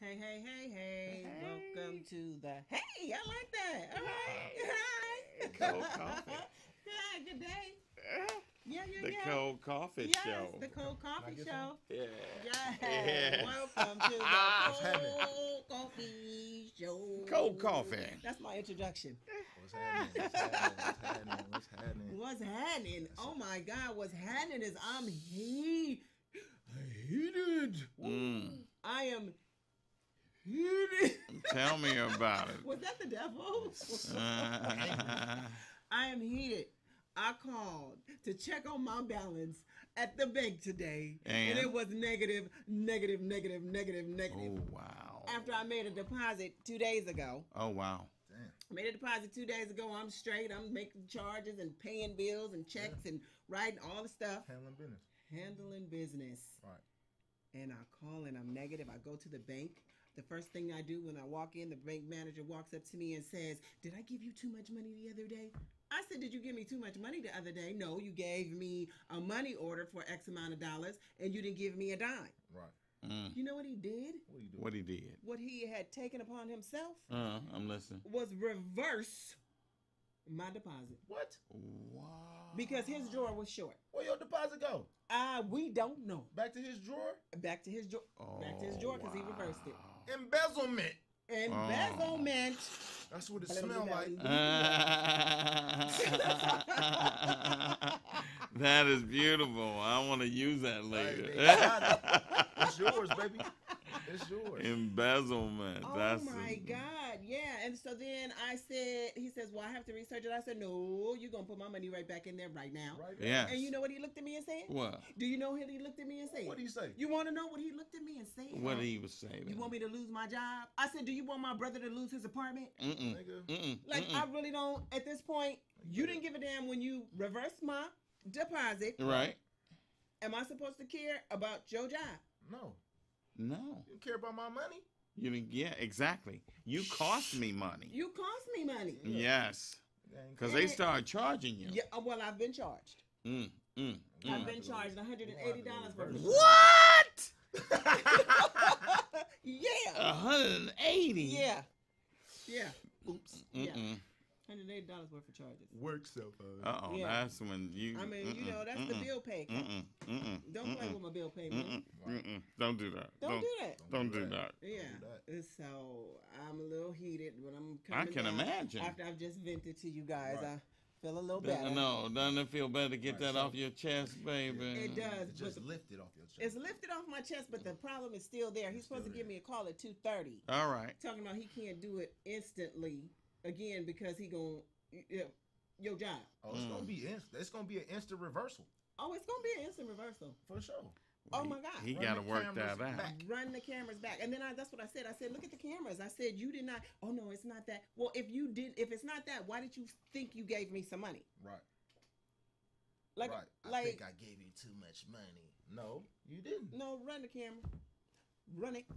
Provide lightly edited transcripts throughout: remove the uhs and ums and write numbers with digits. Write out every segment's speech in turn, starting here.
Hey, hey, hey, hey. Welcome to the... Hey, I like that. All right. Cold coffee. Hi, good day. Yeah, The Cold Coffee yes, Show. the Cold Coffee Show. Yeah. Yes. Yeah. Welcome to the Cold Coffee Show. Cold coffee. That's my introduction. What's happening? What's happening? Oh my God, what's happening is I'm heated. I am heated. Tell me about it. Was that the devil? I am heated. I called to check on my balance at the bank today, and it was negative. Oh, wow. After I made a deposit 2 days ago. Oh, wow. Damn. I made a deposit 2 days ago. I'm straight. I'm making charges and paying bills and checks and writing all the stuff. Handling business. Right. And I call and I'm negative. I go to the bank. The first thing I do when I walk in, the bank manager walks up to me and says, "Did I give you too much money the other day?" I said, "Did you give me too much money the other day?" "No, you gave me a money order for X amount of dollars and you didn't give me a dime." Right. You know what he did? What he did? What he had taken upon himself I'm listening. was reverse my deposit. What? Wow. Because his drawer was short. Where your deposit go? We don't know. Back to his drawer? Back to his drawer. Back to his drawer because he reversed it. Embezzlement. Embezzlement. That's what it smells like. That is beautiful. I want to use that later. It's yours, baby. It's yours. Embezzlement. Oh my God. Yeah. And so then I said, he says, "Well, I have to research it." I said, "No, you're going to put my money right back in there right now." Right. Yes. And you know what he looked at me and said? What? Do you know what he looked at me and said? What did he say? You want to know what he looked at me and said? What did he was saying? You want me to lose my job? I said, "Do you want my brother to lose his apartment?" Like, I really don't, at this point, you didn't give a damn when you reversed my deposit. Right. Am I supposed to care about your job? No. No. You care about my money? You didn't. Yeah, exactly. You cost me money. You cost me money. Yes. Because they start charging you. Yeah. Well, I've been charged. I've been charged $180 for What? Yeah. 180. Yeah. Yeah. Oops. Yeah. $180 worth of charges. Work so Yeah. That's when you. I mean, you know, that's the bill pay. Don't play with my bill payment. Don't do that. Don't do that. Don't do that. Yeah. So I'm a little heated when I'm I coming can down. imagine. After I've just vented to you guys, Right. I feel a little better. No, doesn't it feel better to get that off your chest, baby? It does. It just lifted off your chest. It's lifted off my chest, but the problem is still there. He's supposed to give me a call at 2:30. All right. Talking about he can't do it instantly again because he gonna your job. Oh, it's gonna be an instant reversal. Oh, it's gonna be an instant reversal For sure. Oh my God. He Run got to the work cameras that out. back. Run the cameras back. And then that's what I said. I said, "Look at the cameras." I said, "You did not." "Oh no, it's not that." Well, if it's not that, why did you think you gave me some money? Right. Like, right. I think I gave you too much money. No, you didn't. No, run the camera. Run it.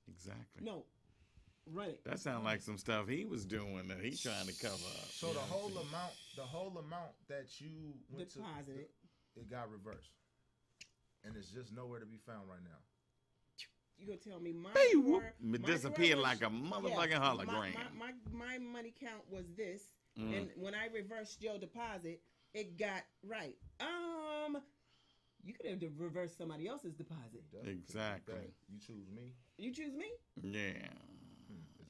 Exactly. No, run it. That sounds like some stuff he was doing that he's trying to cover up. So the whole amount that you went deposited, it got reversed, and it's just nowhere to be found right now. You gonna tell me my It disappeared like a motherfucking hologram. My money count was this, and when I reversed your deposit, it got right. You could have reversed somebody else's deposit. Exactly. You choose me. You choose me? Yeah.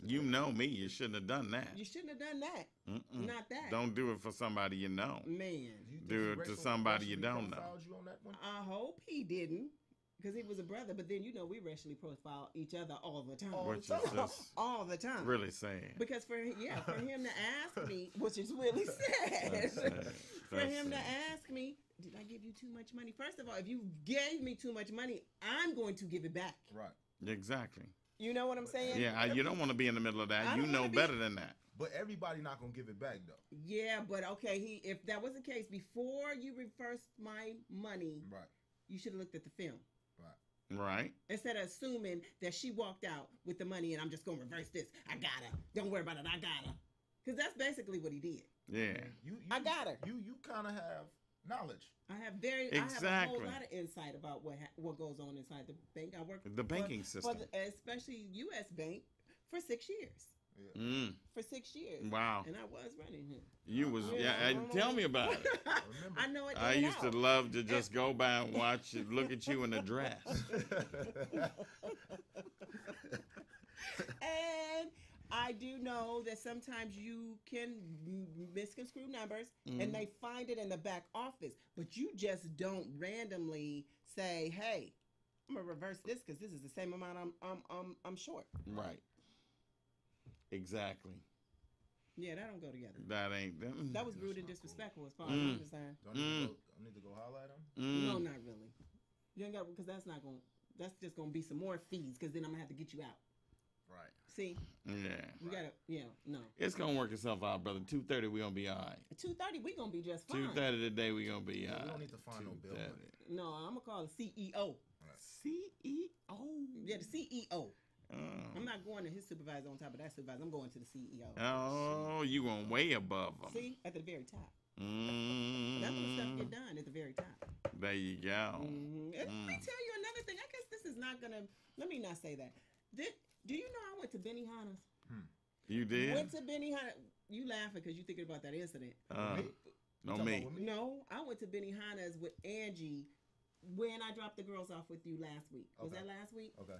You know me. You shouldn't have done that. You shouldn't have done that. Not that. Don't do it for somebody you know. Man. Do it to somebody you don't know. You on that one? I hope he didn't. Because he was a brother, but then you know we racially profile each other all the time. Which is just all the time. Really sad. Because for him to ask me, which is really sad, for him to ask me, "Did I give you too much money?" First of all, if you gave me too much money, I'm going to give it back. Right. Exactly. You know what I'm saying? Yeah, you don't want to be in the middle of that. You know better than that. But everybody not gonna give it back though. Yeah, but okay, if that was the case, before you reversed my money, right, you should have looked at the film. Right. Instead of assuming that she walked out with the money and I'm just going to reverse this. I got her. Don't worry about it. I got her. Because that's basically what he did. Yeah. I got her. You kind of have knowledge. I have a whole lot of insight about what goes on inside the bank. I work the banking system, especially U.S. Bank, for 6 years. Yeah. Mm. For 6 years. Wow. And I was running him. You was tell me about it. I know it. I used to love to just go by and watch it, look at you in the dress. And I do know that sometimes you can misconstrue numbers, and they find it in the back office, but you just don't randomly say, "Hey, I'm gonna reverse this because this is the same amount I'm short." Right. Exactly. Yeah, that don't go together. That was rude and disrespectful as far as I understand. Don't need to go holler at him? No, not really. You ain't got, because that's just gonna be some more fees, because then I'm gonna have to get you out. Right. See? Yeah. We gotta, no. It's gonna work itself out, brother. 2:30, we gonna be all right. 2:30, we gonna be just fine. 2:30 today, we gonna be all right. We don't need to find no bill money. No, I'm gonna call the CEO. CEO? Yeah, the CEO. I'm not going to his supervisor on top of that supervisor. I'm going to the CEO. Oh, you going way above them. See? At the very top. That's when stuff get done, at the very top. There you go. Let me tell you another thing. I guess this is not going to... Let me not say that. Do you know I went to Benihana's? You did? Went to Benihana. You laughing because you thinking about that incident. No, me. No, I went to Benihana's with Angie when I dropped the girls off with you last week. Was that last week? Okay.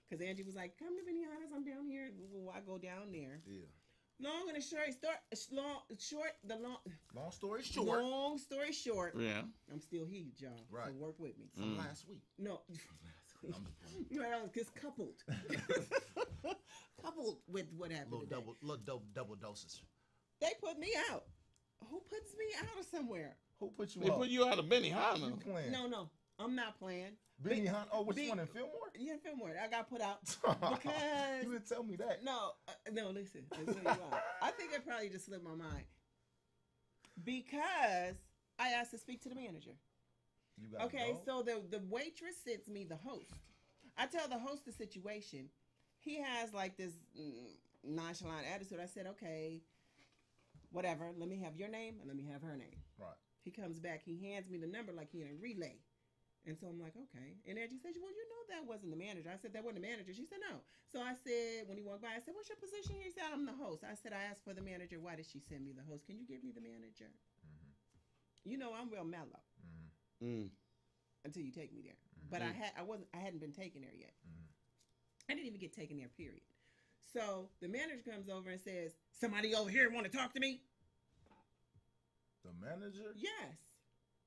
Because Angie was like, come to Benihana's, I'm down here. Well, I go down there. Yeah. Long story short. Long story short. Yeah. I'm still here, y'all. Right. So work with me. From last week. No. It's coupled. Coupled with what happened Double doses. They put me out. Who puts me out of somewhere? Who put you out? They put you out of Benihana. You playing? No. I'm not playing. Benihana? Oh, which one, in Fillmore? Yeah, in Fillmore. I got put out because... You didn't tell me that. No, listen. I think it probably just slipped my mind. Because I asked to speak to the manager. So the waitress sends me the host. I tell the host the situation. He has like this nonchalant attitude. I said, okay, whatever. Let me have your name and let me have her name. Right. He comes back. He hands me the number like he in a relay. And so I'm like, okay. And Angie said, well, you know that wasn't the manager. I said, that wasn't the manager. She said, no. So I said, when he walked by, I said, what's your position here? He said, I'm the host. I said, I asked for the manager. Why did she send me the host? Can you give me the manager? You know, I'm real mellow. Until you take me there. But I hadn't been taken there yet. I didn't even get taken there, period. So the manager comes over and says, somebody over here want to talk to me? The manager? Yes,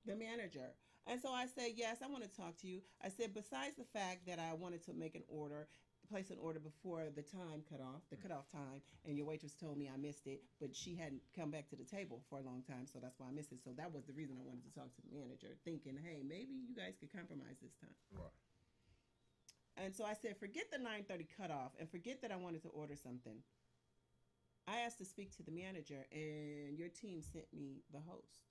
the manager. And so I said, yes, I want to talk to you. I said, besides the fact that I wanted to place an order before the cutoff time, and your waitress told me I missed it, but she hadn't come back to the table for a long time, so that's why I missed it. So that was the reason I wanted to talk to the manager, thinking, hey, maybe you guys could compromise this time. Right. And so I said, forget the 9:30 cutoff, and forget that I wanted to order something. I asked to speak to the manager, and your team sent me the host.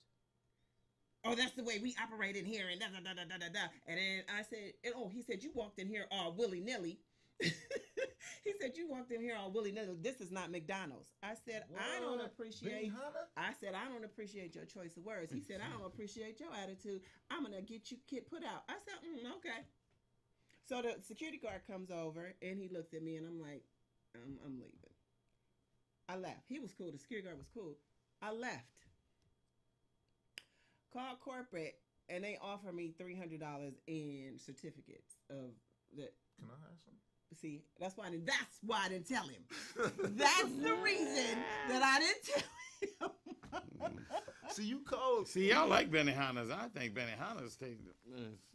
Oh, that's the way we operate in here, and da-da-da-da-da-da. And then I said, he said, you walked in here all willy-nilly. He said, you walked in here all willy-nilly. This is not McDonald's. I said, what? I don't appreciate your choice of words. He said, I don't appreciate your attitude. I'm going to get you put out. I said, okay. So the security guard comes over, and he looks at me, and I'm like, I'm leaving. I left. He was cool. The security guard was cool. I left. Called corporate, and they offer me $300 in certificates of that. Can I have some? See, that's why I didn't tell him. That's the reason that I didn't tell him. See, you cold. See, y'all like Benihana's. I think Benihana's tastes.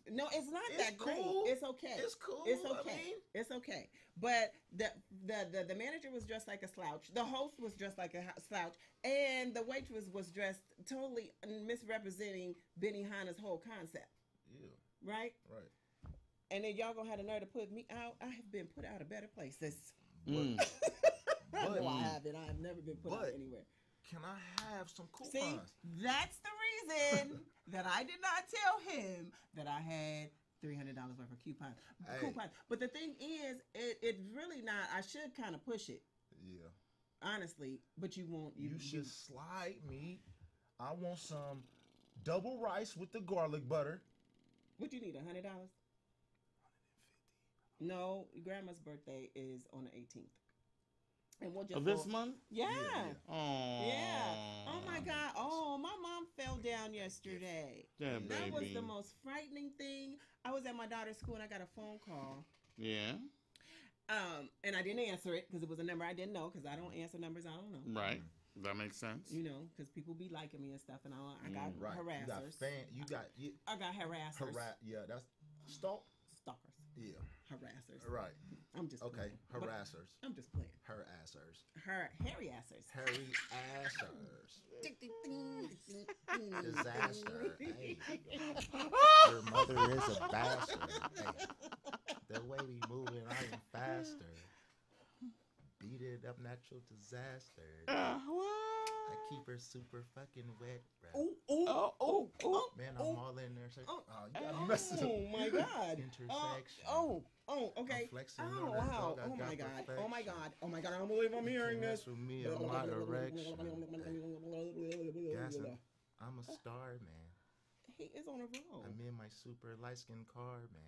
No, it's not that great. It's okay. It's cool. It's okay. It's okay. But the manager was dressed like a slouch. The host was dressed like a slouch, and the waitress was dressed totally misrepresenting Benihana's whole concept. Yeah. Right. Right. And then y'all gonna have the nerve to put me out. I have been put out of better places. But I haven't. I have never been put out anywhere. Can I have some coupons? See, that's the reason that I did not tell him that I had $300 worth of coupons. But the thing is, it's really not. I should kind of push it. Yeah. Honestly, but you won't. You should slide me. I want some double rice with the garlic butter. What you need? $100? No, grandma's birthday is on the 18th. And we'll just this month? Yeah. Oh. Yeah. Oh my God. Oh, my mom fell down yesterday. Yeah, That was baby. the most frightening thing. I was at my daughter's school and I got a phone call. Yeah. And I didn't answer it because it was a number I didn't know because I don't answer numbers I don't know. Right. That makes sense. You know, because people be liking me and stuff, and I got harassers. I got harassers. Yeah, that's stalkers. Yeah. Harassers. Right. I'm just okay. Playing. Harassers. I'm just playing. Harassers. Hairy assers. Hairy assers. Disaster. Hey. Your mother is a bastard. Hey. The way we moving, I am faster. Beat it up, natural disaster. I keep her super fucking wet, bro. Oh. Man, I'm all in there. So, you gotta mess it up. Oh my God. Intersection. Okay. I'm flexing Oh, on that wow. dog. I Oh got my God. perfection. Oh my God. Oh my God. I don't believe I'm hearing You this. mess with me in my direction. Gassing. I'm a star, man. He is on a roll. I'm in my super light skin car, man.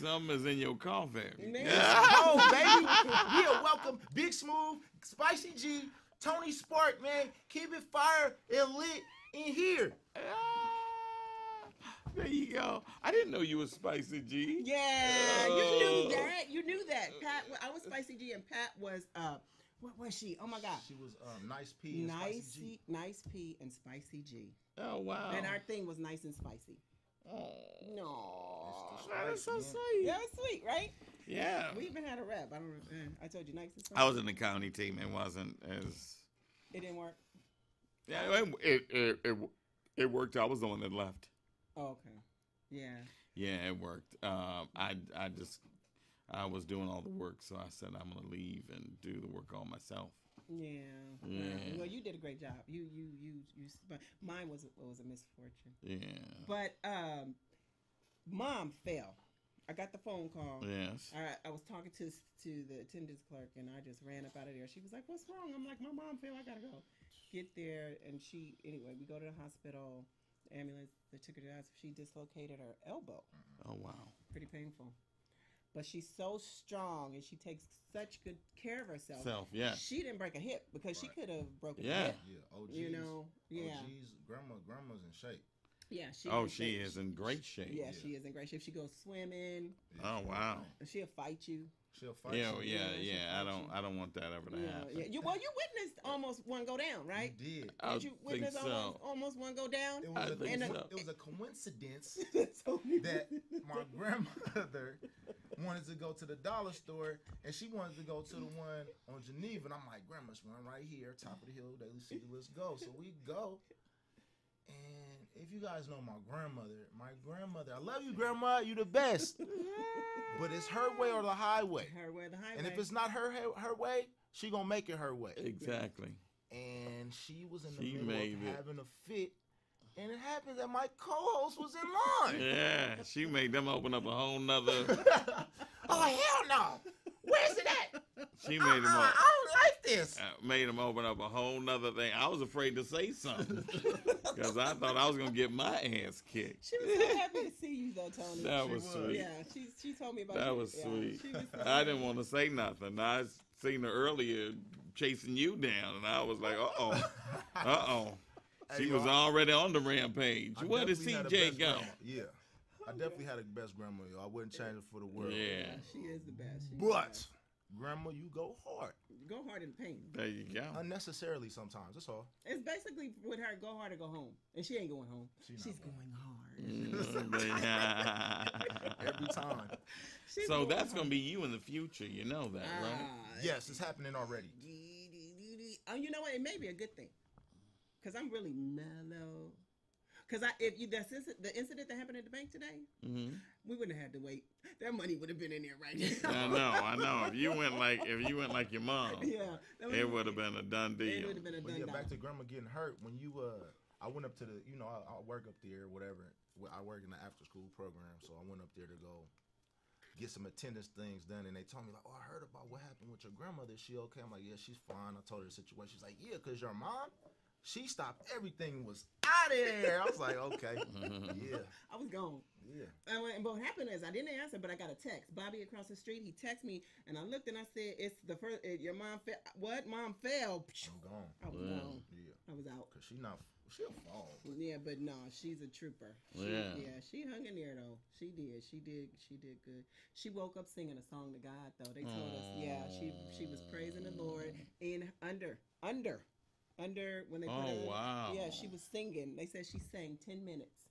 Something is in your coffee. Oh, baby. Yeah, welcome. Big Smooth, Spicy G, Tony Spark, man. Keep it fire and lit in here. There you go. I didn't know you was Spicy G. Yeah, you knew that. You knew that. Pat, I was Spicy G, and Pat was what was she? Oh my God. She was Nice P and Spicy G. Nice P and Spicy G. Oh wow. And our thing was nice and spicy. Oh No. that is so sweet. Yeah, it's sweet, right? Yeah. We even had a rep. I told you nice and spicy. I was in the county team. It wasn't as. It didn't work. Yeah, it worked. I was the one that left. Oh, okay. Yeah. Yeah, it worked. I was doing all the work, so I said I'm gonna leave and do the work all myself. Yeah. Yeah. Well, you did a great job. Mine was a misfortune. Yeah. But Mom fell. I got the phone call. Yes. I was talking to the attendance clerk, and I just ran up out of there. She was like, "What's wrong?" I'm like, "My mom fell. I gotta go." Get there, and anyway, we go to the hospital. The ambulance that took her to the hospital. She dislocated her elbow. Oh wow. Pretty painful. But she's so strong, and she takes such good care of herself. Yeah. She didn't break a hip because she could have broken a Yeah. hip. Yeah, OGs. You know, yeah. OGs, grandma's in shape. Yeah, she is in great shape. Yeah, she is in great shape. She goes swimming. Oh wow. She'll fight you. She'll fight Yeah, you. yeah. I don't want that ever to happen. Yeah. You witnessed almost one go down, right? You did. I Did you witness think so. almost one go down? It was, so. It was a coincidence So- that my grandmother wanted to go to the dollar store, and she wanted to go to the one on Geneva. And I'm like, Grandma's one right here, top of the hill, Daily City, let's go. So we go. And if you guys know my grandmother, I love you, Grandma, you the best. But it's her way or the highway. Her way or the highway. And if it's not her way, she gonna make it her way. Exactly. And she was in the She middle made of it. having a fit. And it happened that my co-host was in line. Yeah, she made them open up a whole nother. Oh, hell no. Where's it at? She made them I don't like this. made them open up a whole nother thing. I was afraid to say something because I thought I was gonna get my ass kicked. She was so happy to see you, though, Tony. That was sweet. Yeah, she told me about That you. was Yeah, sweet. she was so I didn't want to say nothing. I seen her earlier chasing you down, and I was like, uh-oh. She was already on the rampage. Where did CJ go? Yeah. I definitely had the best grandma, yo. I wouldn't change it for the world. Yeah. She is the best. She's the But, best. grandma, you go hard. Go hard in the pain. There you go. Unnecessarily sometimes, that's all. It's basically with her, go hard or go home. And she ain't going home. She's She's not going hard. Every time. She's So going that's hard. going to be you in the future. You know that, right? Yes, it's happening already. Oh, you know what? It may be a good thing. Because I'm really mellow. Because the incident that happened at the bank today, Mm-hmm. we wouldn't have had to wait. That money would have been in there right now. I know. If you went like your mom, Yeah. it would have been a done It deal. would have been a But done yeah, deal. back to grandma getting hurt. When you, I went up to the, I work up there or whatever. I work in the after school program, so I went up there to go get some attendance things done, and they told me like, "Oh, I heard about what happened with your grandmother. Is she okay?" I'm like, "Yeah, she's fine." I told her the situation. She's like, "Yeah, cause your mom, she stopped everything, and was out of there." I was like, "Okay, yeah." I was gone. Yeah. And what happened is I didn't answer, but I got a text. Bobby across the street, he texted me, and I looked and I said, "It's the first. Your mom fell. What? Mom fell." I'm gone. I was gone. Yeah. I was out. Cause she'll fall. Yeah, but no, she's a trooper. She hung in there though. She did good. She woke up singing a song to God though. They told us, she was praising the Lord in under when they put her. Wow. Yeah, she was singing. They said she sang 10 minutes.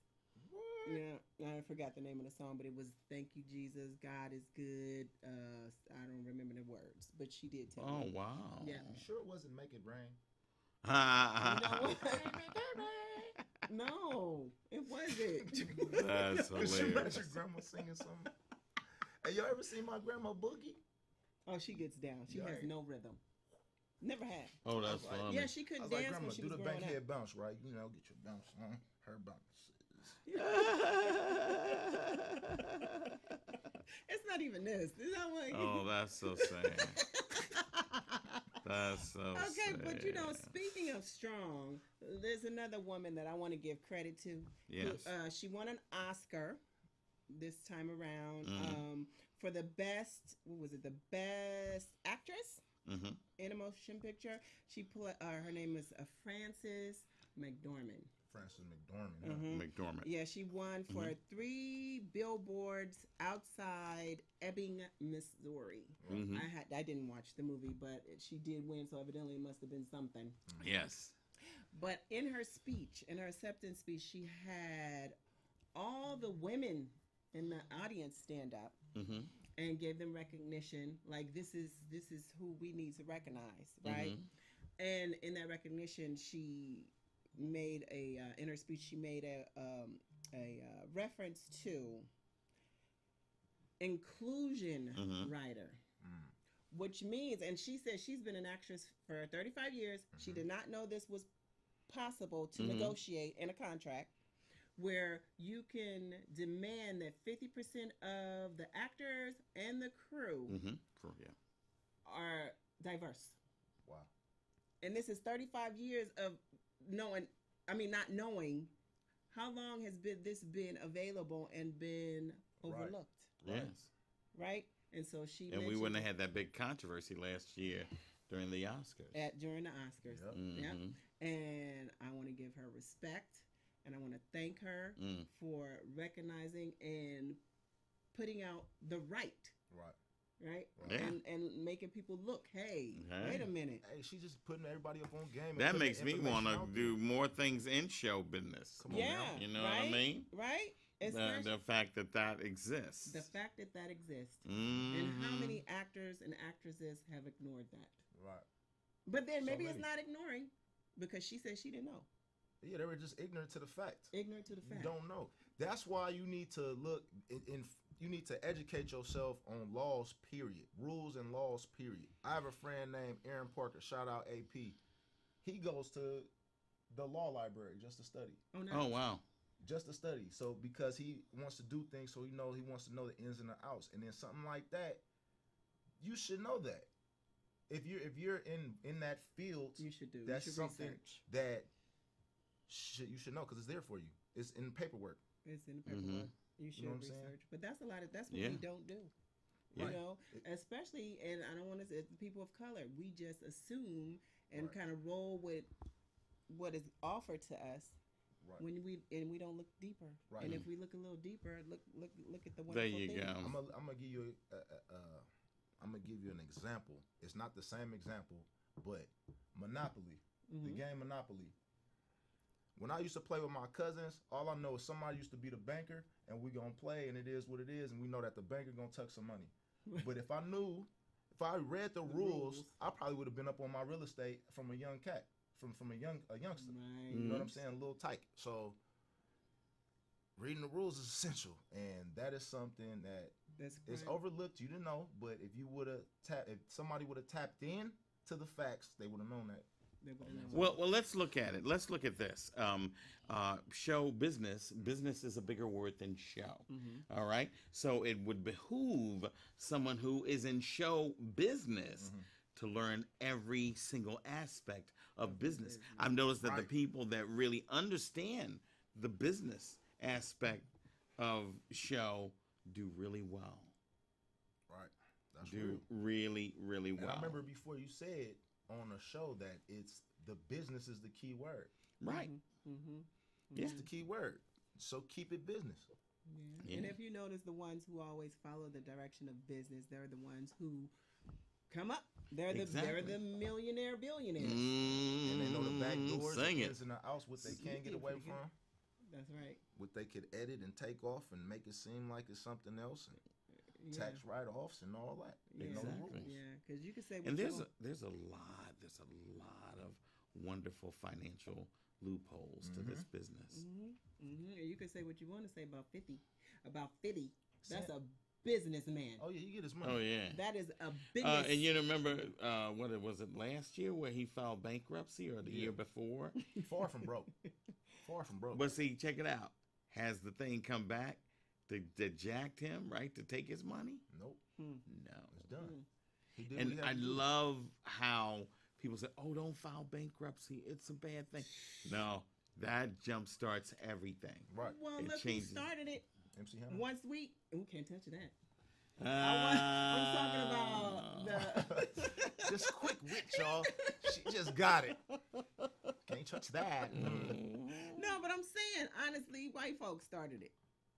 What? Yeah, I forgot the name of the song, but it was "Thank You Jesus, God is good." I don't remember the words, but she did tell me. Oh wow. Yeah. You sure it wasn't "Make It Rain"? You know what? No, it wasn't. That's Could you hilarious. imagine grandma singing something? Hey, y'all ever seen my grandma boogie? Oh, she gets down. She has no rhythm. Never had. Oh, that's I was like, funny. Yeah, she I couldn't was like, dance "Grandma, when she do was the growing bankhead up. bounce, right? You know, get your bounce on. Her bounces." It's not even this. It's not like. Oh, that's so sad. That's so Okay, sad. but speaking of strong, there's another woman that I want to give credit to. Yes. She won an Oscar this time around Mhm. for the best. What was it? The best actress Mm-hmm. in a motion picture. She played. Her name is Frances McDormand. Frances McDormand. Huh? Mhm. McDormand. Yeah, she won for Mhm. 3 billboards outside Ebbing, Missouri. Mhm. I didn't watch the movie, but she did win, so evidently it must have been something. Yes. But in her speech, in her acceptance speech, she had all the women in the audience stand up Mm-hmm. and gave them recognition. Like this is who we need to recognize, right? And in that recognition, she made in her speech she made a reference to inclusion writer, which means, and she said she's been an actress for 35 years. She did not know this was possible to negotiate in a contract where you can demand that 50% of the actors and the crew are diverse. Wow. And this is 35 years of not knowing how long has this been available and been overlooked. Yes. Right? And so she And we wouldn't have had that big controversy last year during the Oscars. during the Oscars. Yep. Yep. And I want to give her respect, and I want to thank her for recognizing and putting out the right. Right? Yeah. And making people look, hey, wait a minute. Hey, she's just putting everybody up on game. That makes me want to do more things in show business. Come on Yeah. now. You know what I mean? Right? The fact that exists. The fact that exists. Mm-hmm. And how many actors and actresses have ignored that? Right. But then So maybe it's many. not ignoring because she said she didn't know. Yeah, they were just ignorant to the facts. Ignorant to the You fact. don't know. That's why you need to look you need to educate yourself on laws, period. Rules and laws, period. I have a friend named Aaron Parker. Shout out AP. He goes to the law library just to study. Oh, no. Oh, wow. Just to study. So because he wants to do things, so he wants to know the ins and the outs. And then something like that, you should know that. If you're in that field, You should do. that's you should something research. that you should know because it's there for you. It's in paperwork. It's in the paperwork. You should know what I'm saying? research. But that's that's what Yeah. we don't do. Yeah. You know, especially, and I don't want to say the people of color, we just assume and kind of roll with what is offered to us. Right. When we don't look deeper, Right. and if we look a little deeper, look at the wonderful There you things. go. I'm gonna give you I'm gonna give you an example. It's not the same example, but Monopoly, the game Monopoly. When I used to play with my cousins, all I know is somebody used to be the banker, and we gonna play, and it is what it is, and we know that the banker gonna tuck some money. But if I read the rules, I probably would have been up on my real estate from a young cat, from a youngster. Right. You know what I'm saying? A little tight. So reading the rules is essential, and that is something that That's is correct. overlooked. You didn't know, but if somebody would have tapped in to the facts, they would have known that. They would've known. Well, let's look at it. Let's look at this. Show business. Business is a bigger word than show. All right. So it would behoove someone who is in show business to learn every single aspect of business. I've noticed that the people that really understand the business aspect of show do really well. Right. That's do real. really, really well. And I remember before you said on the show that it's the business is the key word. Right. It's the key word. So keep it business. Yeah. And if you notice, the ones who always follow the direction of business, they're the ones who come up. They're the millionaire billionaires. And they know the back doors, Sing the it. ins and the outs, what they can get away from. That's right. What they could edit and take off and make it seem like it's something else. And tax write-offs and all that. They know the rules. Yeah, because you can say. And there's a lot of wonderful financial loopholes to this business. And you can say what you want to say about 50. That's a businessman. Oh yeah, he get his money. Oh yeah. That is a business. And you remember what was it last year where he filed bankruptcy or the year before? Far from broke. Far from broke. But see, check it out. Has the thing come back that jacked him, right, to take his money? Nope. No. It's done. He did And what he had I to do. love how people say, "Oh, don't file bankruptcy. It's a bad thing." No, that jump starts everything. Right. Well, It look who changes. started it. MC Hammer. Once we can't touch that. I'm talking about the. Just quick wit, y'all. She just got it. Can't touch that. No, but I'm saying honestly, white folks started it.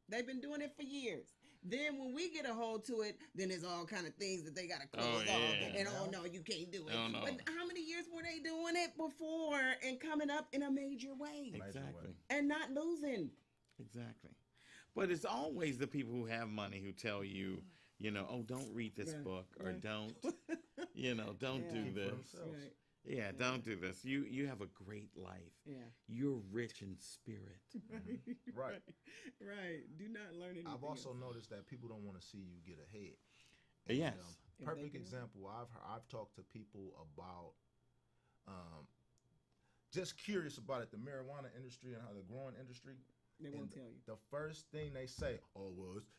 They've been doing it for years. Then when we get a hold to it, then there's all kind of things that they got to close off. And no, you can't do it. Oh, no. But how many years were they doing it before and coming up in a major way Exactly. and not losing? Exactly. But it's always the people who have money who tell you, oh, don't read this book or don't, don't do this. Right. Yeah, don't do this. You have a great life. Yeah. You're rich in spirit. Right. Right. Do not learn anything. I've also else. noticed that people don't want to see you get ahead. Yes. Perfect example. I've talked to people about just curious about it, the marijuana industry and how the growing industry. They won't tell you. The first thing they say,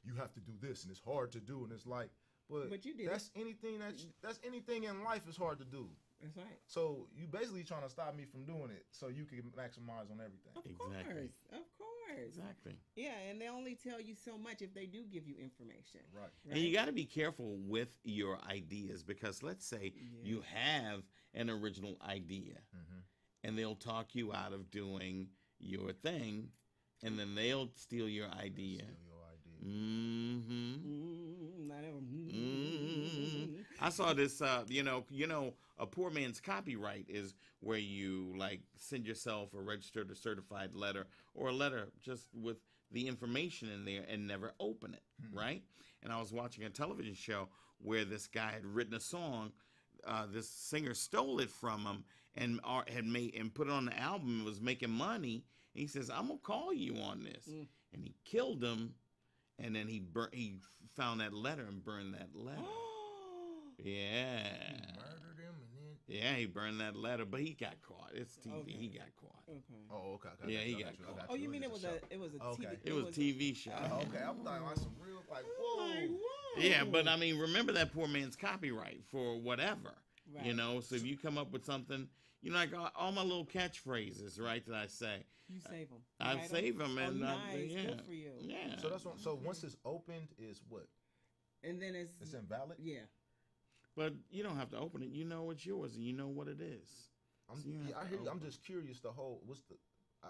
you have to do this and it's hard to do, and it's like, but you did that's anything that's anything in life is hard to do. That's right. So you basically trying to stop me from doing it so you can maximize on everything. Of Exactly. course. Of course. Exactly. Yeah, and they only tell you so much if they do give you information. Right. And you got to be careful with your ideas because let's say you have an original idea and they'll talk you out of doing your thing and then they'll steal your idea. I saw this, a poor man's copyright is where you like send yourself a registered or certified letter or a letter just with the information in there and never open it, right? And I was watching a television show where this guy had written a song. This singer stole it from him and had put it on the album and was making money. And he says, "I'm gonna call you on this," and he killed him. And then he found that letter and burned that letter. Yeah. He murdered him and then. Yeah, he burned that letter, but he got caught. It's TV. Okay. He got caught. Okay. Oh, okay. Yeah, he got caught. Oh, you mean it was a Okay. TV? It was a TV show. Oh, okay, I'm thinking like some real whoa. Yeah, but I mean, remember that poor man's copyright for whatever. Right. So if you come up with something, like all my little catchphrases, right, that I say. You save them. I save them and nice. yeah. Good for you. Yeah. So that's what. So once it's opened, is what? And then it's invalid. Yeah. But you don't have to open it. You know it's yours and you know what it is. I hear you. I'm just curious.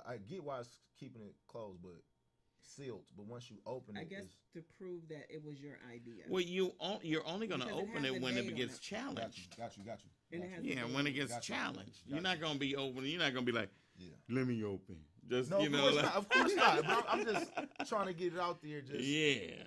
I get why it's keeping it closed, but sealed. But once you open it, I guess to prove that it was your idea. Well, you're only going to Because it open has it a when date it on gets it. challenged. Got you. And it has Yeah, a when date. it gets Gotcha. challenged. Gotcha. You're not going to be opening. You're not going to be like, Yeah. let me open. Just, No, of course not. But I'm just trying to get it out there. Just Yeah.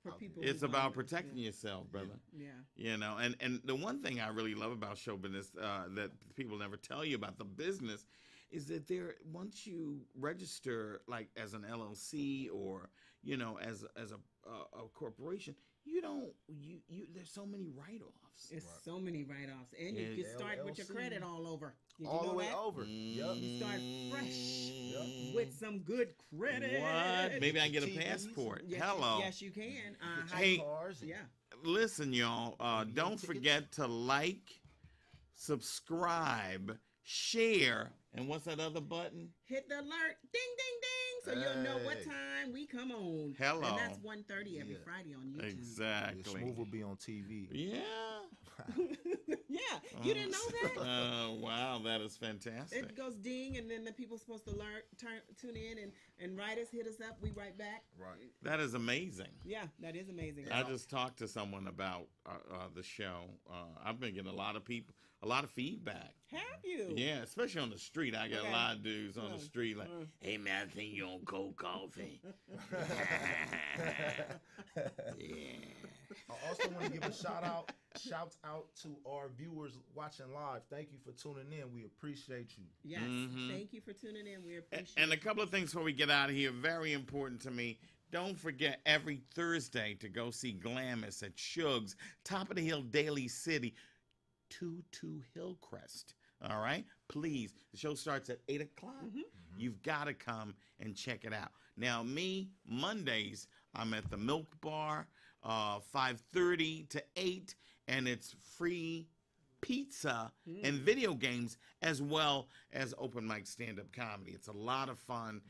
For people It's who about don't protecting understand. yourself, brother. Yeah. And the one thing I really love about show business that people never tell you about the business is that once you register like as an LLC or as a corporation, you don't there's so many write-offs. It's Right. so many write-offs, and you can start with your LLC. credit all over. Did All you know the way that? over. Yep. You start fresh Yep. with some good credit. What? Maybe I can get a TVs. passport. Yes, Hello. Yes, you can. Hey, Cars and- Yeah. Listen, y'all. Don't tickets. forget to like, subscribe, share, and what's that other button? Hit the alert, ding, ding, ding, so you'll know what Hey. time we come on. Hello. And that's 1:30 every Yeah. Friday on YouTube. Exactly. Smooth will be on TV. Yeah. Yeah, you didn't know that? Wow, that is fantastic. It goes ding, and then the people supposed to tune in and write us, hit us up. We write back. Right. That is amazing. Yeah, that is amazing. I just talked to someone about the show. I've been getting a lot of feedback. Have you? Yeah, especially on the street. I got Okay. a lot of dudes on the street like, uh. "Hey man, I think you on cold coffee." Yeah. I also want to give a shout out to our viewers watching live. Thank you for tuning in. We appreciate you. Yes. Mhm. Thank you for tuning in. We appreciate And a it. couple of things before we get out of here, very important to me. Don't forget every Thursday to go see Glamis at Shug's, Top of the Hill, Daly City, 22 Hillcrest. All right? Please. The show starts at 8 o'clock. You've got to come and check it out. Now, me, Mondays, I'm at the Milk Bar, 5:30 to 8, and it's free pizza and video games as well as open mic stand-up comedy. It's a lot of fun.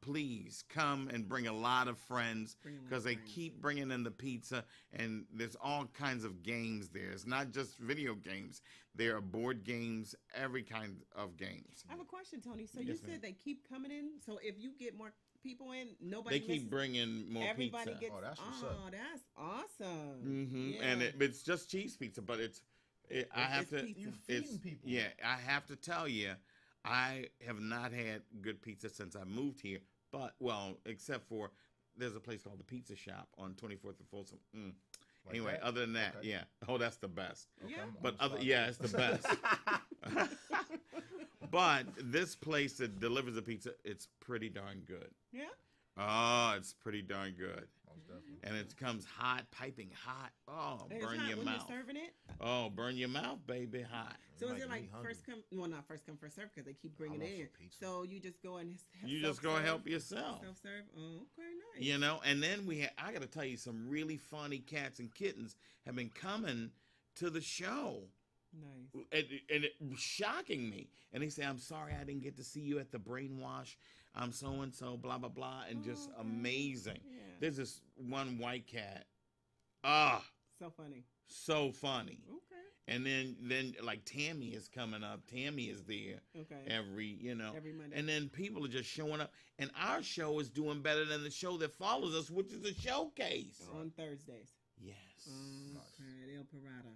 Please come and bring a lot of friends Bring a lot because of they friends. keep bringing in the pizza, and there's all kinds of games there. It's not just video games. There are board games, every kind of games. I have a question, Tony. So Yes, you ma'am. said they keep coming in. So if you get more people in, nobody They keep misses. bringing more Everybody pizza. gets. Oh, that's what's up. Oh, that's awesome. Hmm. Yeah. And it's just cheese pizza, but I have It's to. pizza. You It's, feeding people. yeah, I have to tell you, I have not had good pizza since I moved here. But except for there's a place called the Pizza Shop on 24th and Folsom. Like Anyway, that? other than that, Okay. yeah. Oh, that's the best. Okay, Yeah. But I'm sorry. it's the best. But this place that delivers the pizza, it's pretty darn good. Yeah. Oh, it's pretty darn good. Most definitely. And it comes hot, piping hot. Oh, And it's burn hot your when mouth. you're serving it. Oh, burn your mouth, baby, hot. So is Making it me like hungry. first come? Well, not first come, first serve because they keep bringing I it want in. some pizza. So you just go and You just go help yourself. Self-serve. Oh, okay, nice. You know, and then I got to tell you, some really funny cats and kittens have been coming to the show. Nice. And it was shocking me. And they say, "I'm sorry I didn't get to see you at the Brainwash. I'm so-and-so, blah, blah, blah." And just Okay. amazing. Yeah. There's this one white cat. So funny. So funny. Okay. And then like Tammy is coming up. Tammy is there Okay. every Monday. And then people are just showing up. And our show is doing better than the show that follows us, which is a showcase. On Thursdays. Yes. Okay. El Parada.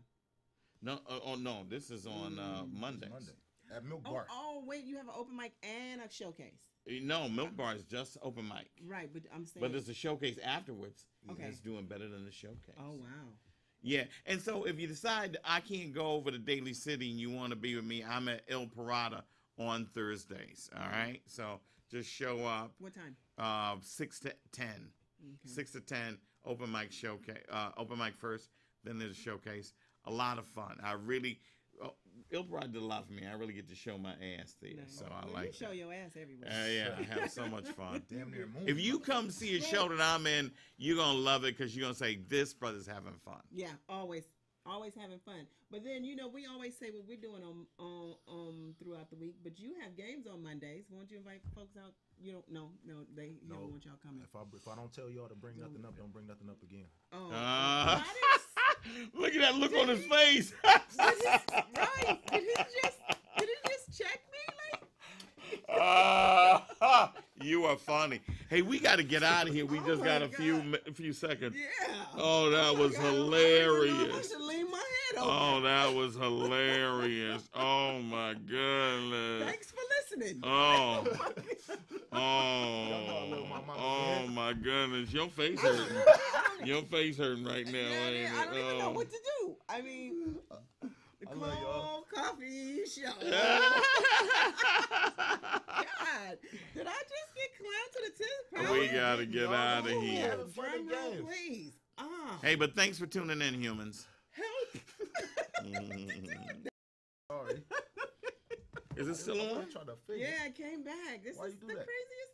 No, no, this is on Mondays. Monday at Milk Oh, Bar. oh, wait, you have an open mic and a showcase. No, Milk Bar is just open mic. Right, but I'm saying. But there's a showcase afterwards. Okay. It's doing better than the showcase. Oh, wow. Yeah. And so if you decide I can't go over to Daly City and you want to be with me, I'm at El Parada on Thursdays. All right. So just show up. What time? 6 to 10. Okay. 6 to 10. Open mic showcase. Open mic first. Then there's a showcase. A lot of fun. El Parada did a lot for me. I really get to show my ass there. Nice. So I Well, like you show that. your ass everywhere. Yeah, I have so much fun. Damn near moon. If you come see a show that I'm in, you're going to love it because you're going to say, this brother's having fun. Yeah, always having fun. But then we always say what we're doing on throughout the week. But you have games on Mondays. Won't you invite folks out? You don't. No, he don't want y'all coming. If I don't tell y'all to bring nothing up, don't bring nothing up again. Oh, Uh, I Look at that look on his face. right? Did he just check me? You are funny. Hey, we got to get out of here. We Oh just my got a God. few seconds. Yeah. Oh, that was God, I don't even know if I hilarious. should leave my head open. Oh, that was hilarious. Oh my goodness. Thanks for listening. Oh. Y'all know I love my mama, Oh man. my goodness. Your face hurting. Your face hurting right now, ain't it? I don't even know Oh. what to do. I mean, the I love y'all. Cold Coffee Show. God, did I just get clowned to the 10th power? We gotta get Y'all out of know here. having fun Drum and roll, games. please. Hey, but thanks for tuning in, humans. Help. Sorry. Is it still on? I'm trying to figure. Yeah, it came back. This Why is you do the that? craziest